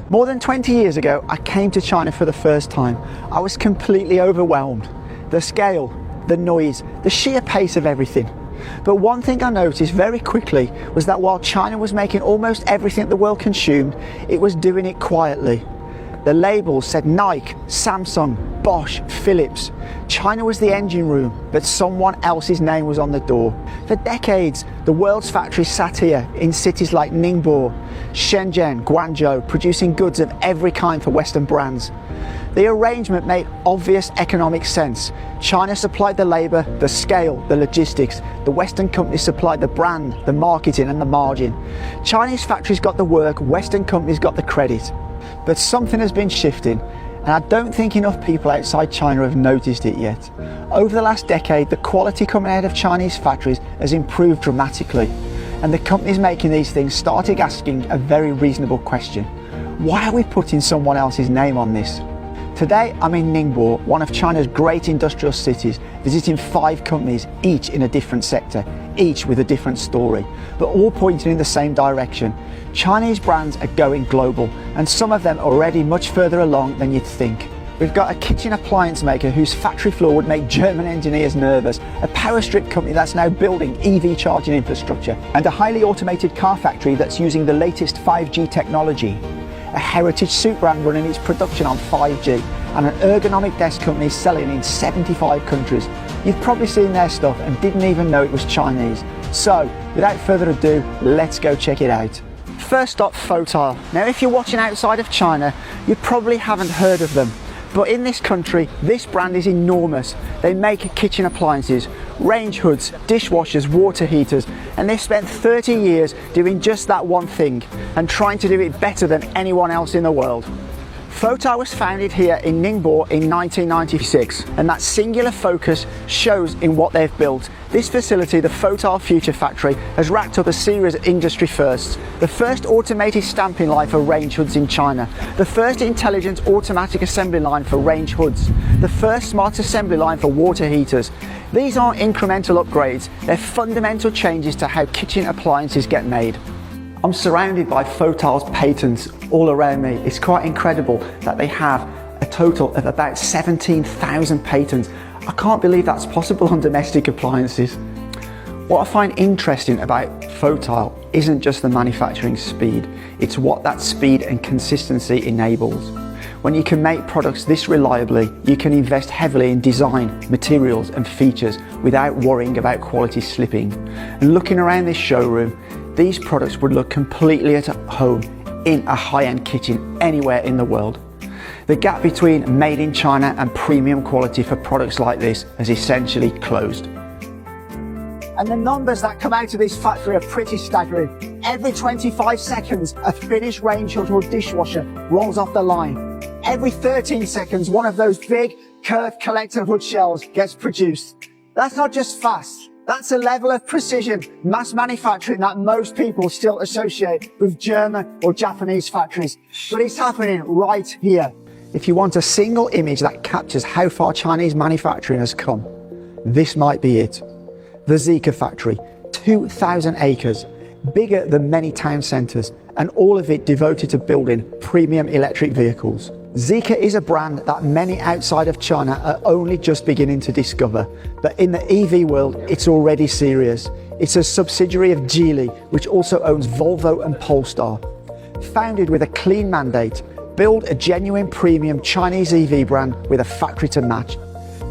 More than 20 years ago, I came to China for the first time. I was completely overwhelmed. The scale, the noise, the sheer pace of everything. But one thing I noticed very quickly was that while China was making almost everything the world consumed, it was doing it quietly. The labels said Nike, Samsung, Bosch, Philips. China was the engine room, but someone else's name was on the door. For decades, the world's factories sat here in cities like Ningbo, Shenzhen, Guangzhou, producing goods of every kind for Western brands. The arrangement made obvious economic sense. China supplied the labour, the scale, the logistics. The Western companies supplied the brand, the marketing and the margin. Chinese factories got the work, Western companies got the credit. But something has been shifting, and I don't think enough people outside China have noticed it yet. Over the last decade, the quality coming out of Chinese factories has improved dramatically, and the companies making these things started asking a very reasonable question. Why are we putting someone else's name on this? Today I'm in Ningbo, one of China's great industrial cities, visiting 5 companies, each in a different sector, each with a different story, but all pointing in the same direction. Chinese brands are going global, and some of them are already much further along than you'd think. We've got a kitchen appliance maker whose factory floor would make German engineers nervous, a power strip company that's now building EV charging infrastructure, and a highly automated car factory that's using the latest 5G technology. A heritage suit brand running its production on 5G, and an ergonomic desk company selling in 75 countries. You've probably seen their stuff and didn't even know it was Chinese. So, without further ado, let's go check it out. First up, Fotile. Now if you're watching outside of China, you probably haven't heard of them. But in this country, this brand is enormous. They make kitchen appliances, range hoods, dishwashers, water heaters, and they've spent 30 years doing just that one thing and trying to do it better than anyone else in the world. Fotile was founded here in Ningbo in 1996, and that singular focus shows in what they've built. This facility, the Fotile Future Factory, has racked up a series of industry firsts. The first automated stamping line for range hoods in China, the first intelligent automatic assembly line for range hoods, the first smart assembly line for water heaters. These aren't incremental upgrades, they're fundamental changes to how kitchen appliances get made. I'm surrounded by Fotile's patents all around me. It's quite incredible that they have a total of about 17,000 patents. I can't believe that's possible on domestic appliances. What I find interesting about Fotile isn't just the manufacturing speed, it's what that speed and consistency enables. When you can make products this reliably, you can invest heavily in design, materials and features without worrying about quality slipping. And looking around this showroom, these products would look completely at home in a high-end kitchen anywhere in the world. The gap between made in China and premium quality for products like this has essentially closed. And the numbers that come out of this factory are pretty staggering. Every 25 seconds, a finished range hood or dishwasher rolls off the line. Every 13 seconds, one of those big curved collector hood shells gets produced. That's not just fast. That's a level of precision, mass manufacturing that most people still associate with German or Japanese factories. But it's happening right here. If you want a single image that captures how far Chinese manufacturing has come, this might be it. The Zeekr factory, 2,000 acres, bigger than many town centres, and all of it devoted to building premium electric vehicles. Zeekr is a brand that many outside of China are only just beginning to discover, but in the EV world, it's already serious. It's a subsidiary of Geely, which also owns Volvo and Polestar. Founded with a clean mandate, build a genuine premium Chinese EV brand with a factory to match.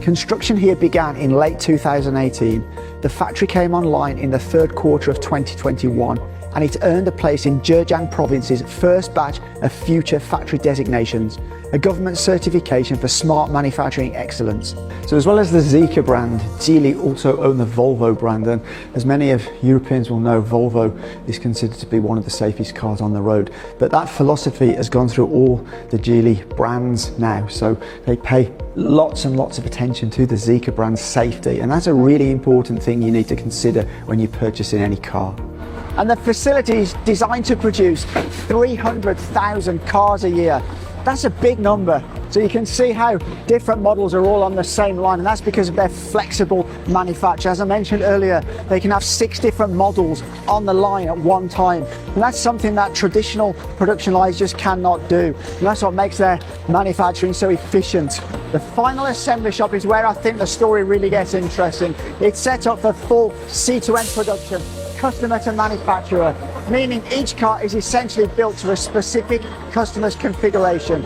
Construction here began in late 2018. The factory came online in the third quarter of 2021, and it earned a place in Zhejiang province's first batch of future factory designations, a government certification for smart manufacturing excellence. So as well as the Zeekr brand, Geely also own the Volvo brand, and as many of Europeans will know, Volvo is considered to be one of the safest cars on the road. But that philosophy has gone through all the Geely brands now, so they pay lots and lots of attention to the Zeekr brand's safety, and that's a really important thing you need to consider when you're purchasing any car. And the facility is designed to produce 300,000 cars a year. That's a big number. So you can see how different models are all on the same line, and that's because of their flexible manufacture. As I mentioned earlier, they can have 6 different models on the line at one time. And that's something that traditional production lines just cannot do. And that's what makes their manufacturing so efficient. The final assembly shop is where I think the story really gets interesting. It's set up for full C-to-N production, customer to manufacturer, meaning each car is essentially built to a specific customer's configuration.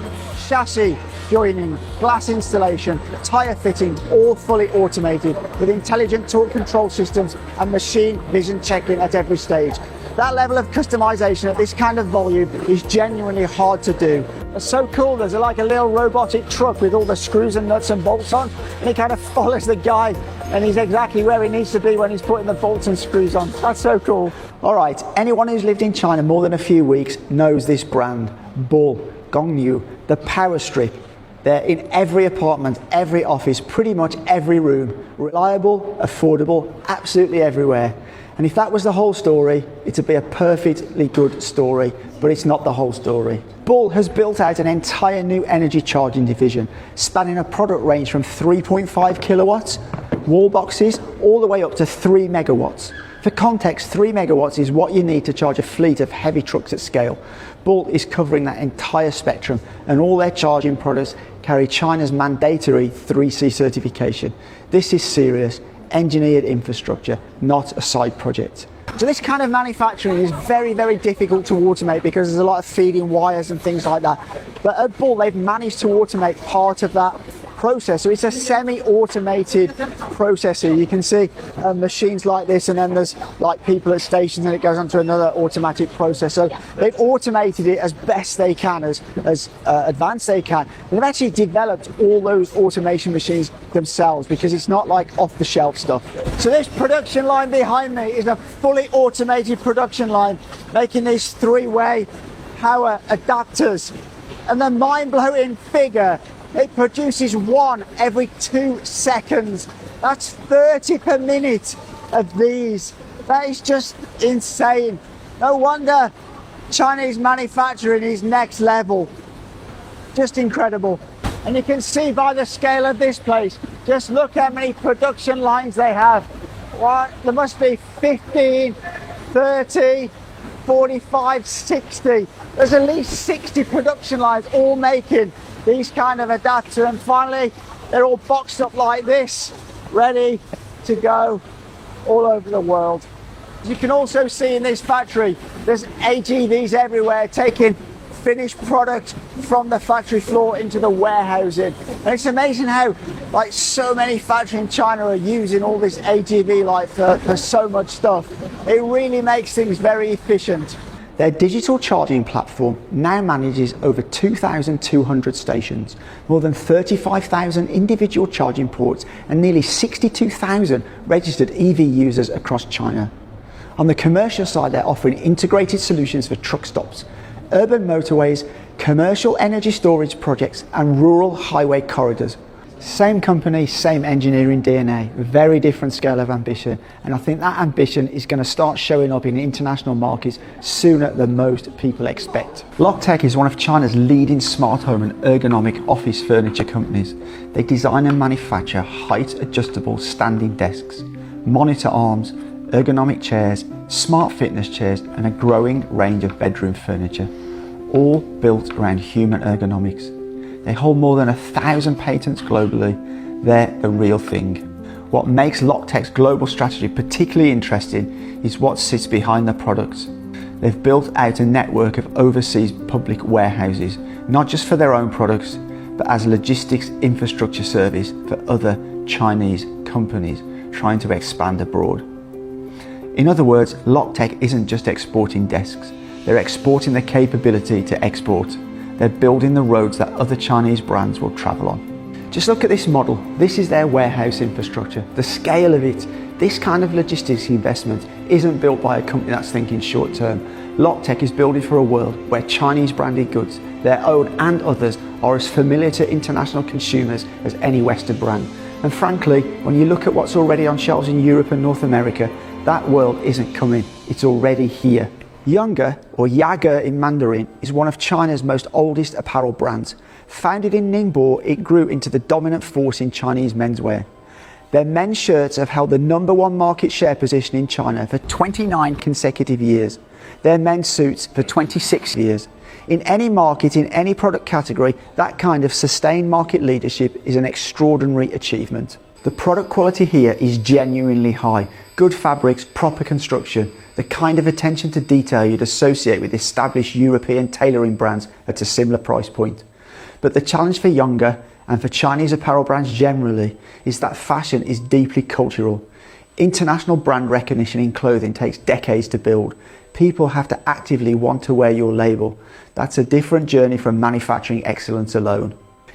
Chassis, joining, glass installation, tyre fitting, all fully automated with intelligent torque control systems and machine vision checking at every stage. That level of customization at this kind of volume is genuinely hard to do. It's so cool, there's like a little robotic truck with all the screws and nuts and bolts on, and it kind of follows the guy and he's exactly where he needs to be when he's putting the bolts and screws on. That's so cool. All right, anyone who's lived in China more than a few weeks knows this brand, Bull, Gongyu, the power strip. They're in every apartment, every office, pretty much every room. Reliable, affordable, absolutely everywhere. And if that was the whole story, it'd be a perfectly good story, but it's not the whole story. Bull has built out an entire new energy charging division, spanning a product range from 3.5 kilowatts, wall boxes, all the way up to 3 megawatts. For context, 3 megawatts is what you need to charge a fleet of heavy trucks at scale. Bull is covering that entire spectrum, and all their charging products carry China's mandatory 3C certification. This is serious, engineered infrastructure, not a side project. So this kind of manufacturing is very, very difficult to automate because there's a lot of feeding wires and things like that. But at Bull, they've managed to automate part of that process. So it's a semi-automated processor. You can see machines like this, and then there's like people at stations, and it goes onto another automatic process. So they've automated it as best they can, as advanced they can. And they've actually developed all those automation machines themselves because it's not like off-the-shelf stuff. So this production line behind me is a fully automated production line making these 3-way power adapters. And the mind-blowing figure, it produces 1 every 2 seconds. That's 30 per minute of these. That is just insane. No wonder Chinese manufacturing is next level. Just incredible. And you can see by the scale of this place, just look how many production lines they have. What? There must be 15, 30, 45, 60. There's at least 60 production lines all making these kind of adapters, and finally they're all boxed up like this, ready to go all over the world. As you can also see in this factory, there's AGVs everywhere taking finished product from the factory floor into the warehousing. And it's amazing how like so many factories in China are using all this AGV like for so much stuff. It really makes things very efficient. Their digital charging platform now manages over 2,200 stations, more than 35,000 individual charging ports, and nearly 62,000 registered EV users across China. On the commercial side, they're offering integrated solutions for truck stops, urban motorways, commercial energy storage projects, and rural highway corridors. Same company, same engineering DNA, very different scale of ambition, and I think that ambition is going to start showing up in international markets sooner than most people expect. LOCTEC is one of China's leading smart home and ergonomic office furniture companies. They design and manufacture height-adjustable standing desks, monitor arms, ergonomic chairs, smart fitness chairs, and a growing range of bedroom furniture, all built around human ergonomics. They hold more than 1,000 patents globally. They're the real thing. What makes LOCTEC's global strategy particularly interesting is what sits behind the products. They've built out a network of overseas public warehouses, not just for their own products, but as logistics infrastructure service for other Chinese companies trying to expand abroad. In other words, LOCTEC isn't just exporting desks, they're exporting the capability to export. They're building the roads that other Chinese brands will travel on. Just look at this model. This is their warehouse infrastructure. The scale of it, this kind of logistics investment isn't built by a company that's thinking short term. LOCTEC is building for a world where Chinese branded goods, their own and others, are as familiar to international consumers as any Western brand. And frankly, when you look at what's already on shelves in Europe and North America, that world isn't coming, it's already here. Younger, or Yager in Mandarin, is one of China's most oldest apparel brands. Founded in Ningbo, it grew into the dominant force in Chinese menswear. Their men's shirts have held the #1 market share position in China for 29 consecutive years. Their men's suits for 26 years. In any market, in any product category, that kind of sustained market leadership is an extraordinary achievement. The product quality here is genuinely high. Good fabrics, proper construction, the kind of attention to detail you'd associate with established European tailoring brands at a similar price point. But the challenge for Younger, and for Chinese apparel brands generally, is that fashion is deeply cultural. International brand recognition in clothing takes decades to build. People have to actively want to wear your label. That's a different journey from manufacturing excellence alone.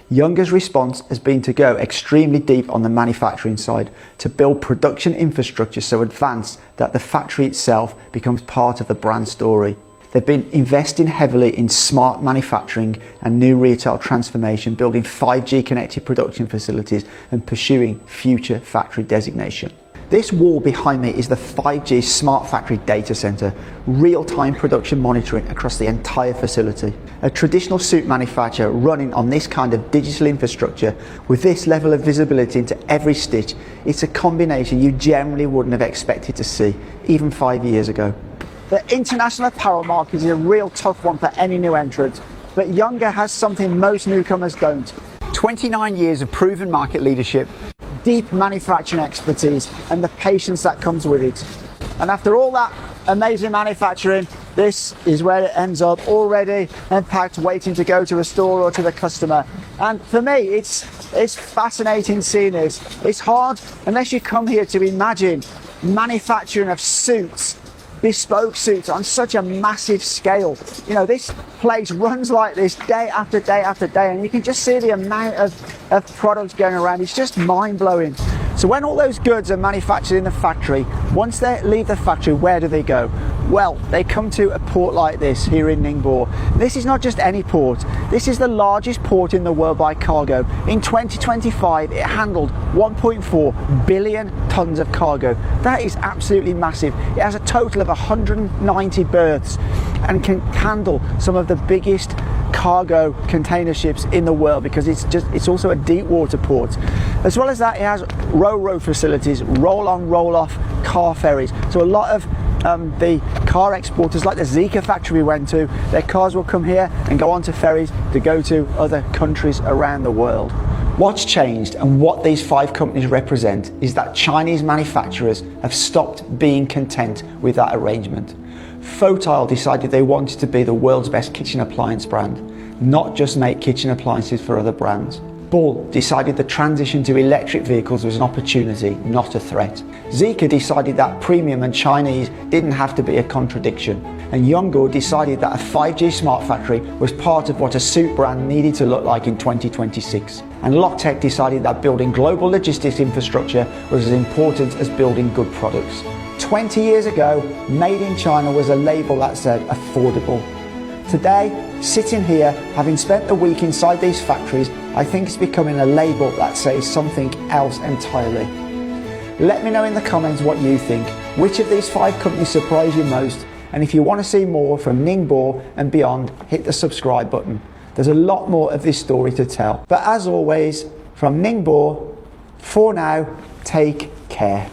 Younger's response has been to go extremely deep on the manufacturing side, to build production infrastructure so advanced that the factory itself becomes part of the brand story. They've been investing heavily in smart manufacturing and new retail transformation, building 5G connected production facilities and pursuing future factory designation. This wall behind me is the 5G Smart Factory Data Center, real-time production monitoring across the entire facility. A traditional suit manufacturer running on this kind of digital infrastructure with this level of visibility into every stitch, it's a combination you generally wouldn't have expected to see, even 5 years ago. The international apparel market is a real tough one for any new entrant, but Younger has something most newcomers don't. 29 years of proven market leadership, deep manufacturing expertise, and the patience that comes with it. And after all that amazing manufacturing, this is where it ends up, already unpacked, waiting to go to a store or to the customer. And for me, it's fascinating seeing this. It's hard unless you come here to imagine manufacturing of suits, bespoke suits on such a massive scale. You know, this place runs like this day after day after day, and you can just see the amount of products going around. It's just mind-blowing. So when all those goods are manufactured in the factory, once they leave the factory, where do they go? Well, they come to a port like this here in Ningbo. This is not just any port. This is the largest port in the world by cargo. In 2025, it handled 1.4 billion tons of cargo. That is absolutely massive. It has a total of 190 berths and can handle some of the biggest cargo container ships in the world, because it's also a deep water port. As well as that, it has ro-ro facilities, roll-on, roll-off car ferries. So a lot of the car exporters, like the Zeekr factory we went to, their cars will come here and go on to ferries to go to other countries around the world. What's changed, and what these 5 companies represent, is that Chinese manufacturers have stopped being content with that arrangement. Fotile decided they wanted to be the world's best kitchen appliance brand, not just make kitchen appliances for other brands. Bull decided the transition to electric vehicles was an opportunity, not a threat. Zeekr decided that premium and Chinese didn't have to be a contradiction. And Younger decided that a 5G smart factory was part of what a suit brand needed to look like in 2026. And Loctech decided that building global logistics infrastructure was as important as building good products. 20 years ago, Made in China was a label that said affordable. Today, sitting here, having spent the week inside these factories, I think it's becoming a label that says something else entirely. Let me know in the comments what you think. Which of these 5 companies surprised you most? And if you want to see more from Ningbo and beyond, hit the subscribe button. There's a lot more of this story to tell. But as always, from Ningbo, for now, take care.